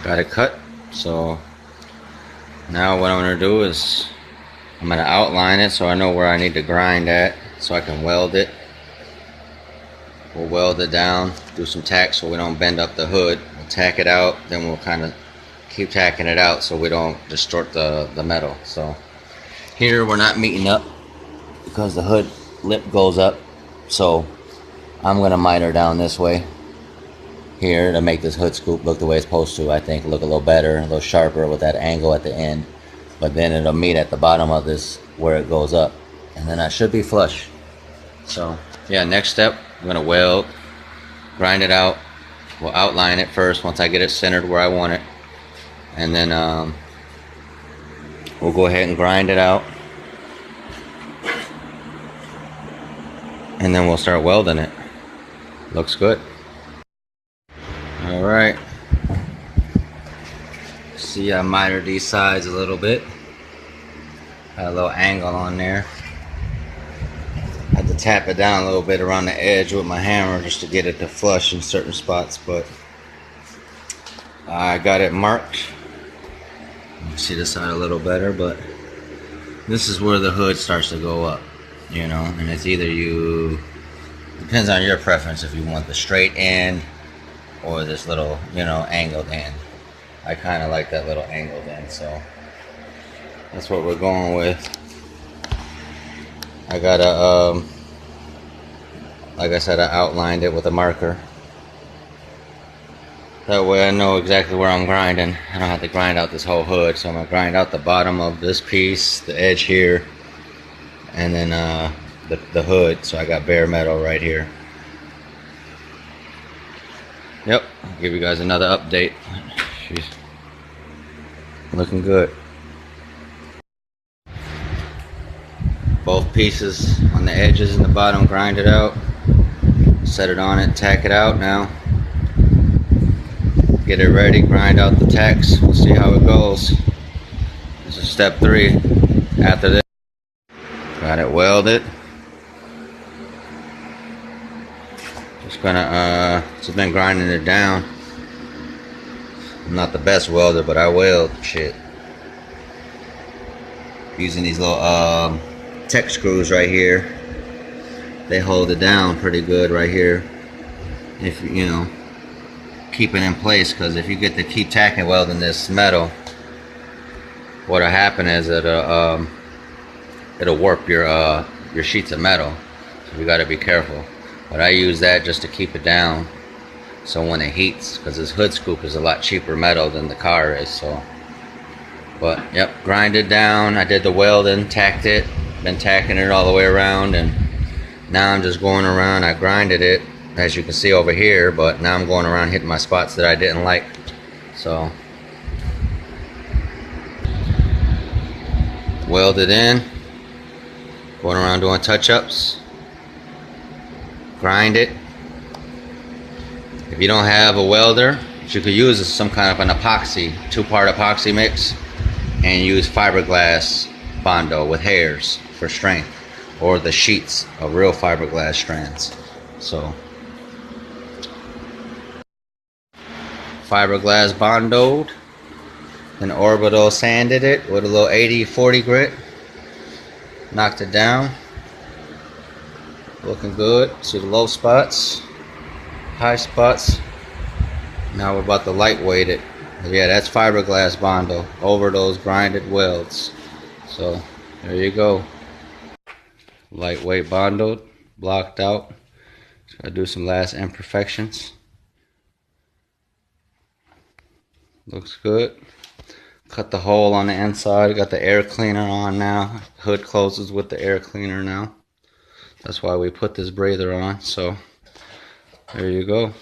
got it cut. So now what I'm gonna do is I'm gonna outline it so I know where I need to grind at so I can weld it. We'll weld it down, do some tack so we don't bend up the hood. We'll tack it out, then we'll kind of keep tacking it out so we don't distort the metal. So here we're not meeting up because the hood lip goes up, so I'm gonna miter down this way here to make this hood scoop look the way it's supposed to. I think look a little better, a little sharper with that angle at the end, but then it'll meet at the bottom of this where it goes up, and then I should be flush. So yeah, next step, I'm gonna weld, grind it out. We'll outline it first once I get it centered where I want it, and then we'll go ahead and grind it out, and then we'll start welding it. Looks good. All right. See, I mitered these sides a little bit. Got a little angle on there. Had to tap it down a little bit around the edge with my hammer just to get it to flush in certain spots, but I got it marked. You can see this side a little better, but this is where the hood starts to go up, you know, and it's either depends on your preference if you want the straight end or this little, you know, angled end. I kind of like that little angled end, so that's what we're going with. I got like I said, I outlined it with a marker. That way I know exactly where I'm grinding. I don't have to grind out this whole hood, so I'm gonna grind out the bottom of this piece, the edge here, and then the hood, so I got bare metal right here. Yep, I'll give you guys another update. She's looking good. Both pieces on the edges and the bottom grind it out. Set it on it, tack it out now. Get it ready, grind out the tacks. We'll see how it goes. This is step 3. After this, got it welded. Just been grinding it down. I'm not the best welder, but I weld shit. Using these little tech screws right here. They hold it down pretty good right here. If you know, keep it in place, because if you get to keep tacking welding this metal, what'll happen is it'll warp your sheets of metal. So you got to be careful. But I use that just to keep it down, so when it heats, because this hood scoop is a lot cheaper metal than the car is. So, but yep, grind it down. I did the welding, tacked it, been tacking it all the way around, and now I'm just going around. I grinded it, as you can see over here, but now I'm going around hitting my spots that I didn't like. So weld it in, going around doing touch-ups. Grind it. If you don't have a welder, what you could use is some kind of an epoxy, 2-part epoxy mix, and use fiberglass Bondo with hairs for strength, or the sheets of real fiberglass strands. So fiberglass Bondoed, then orbital sanded it with a little 80/40 grit, knocked it down. Looking good. See the low spots, high spots. Now we're about to lightweight it. Yeah, that's fiberglass Bondo over those grinded welds. So there you go. Lightweight Bondoed, blocked out. Just gotta do some last imperfections. Looks good. Cut the hole on the inside. Got the air cleaner on now. Hood closes with the air cleaner now. That's why we put this breather on. So there you go.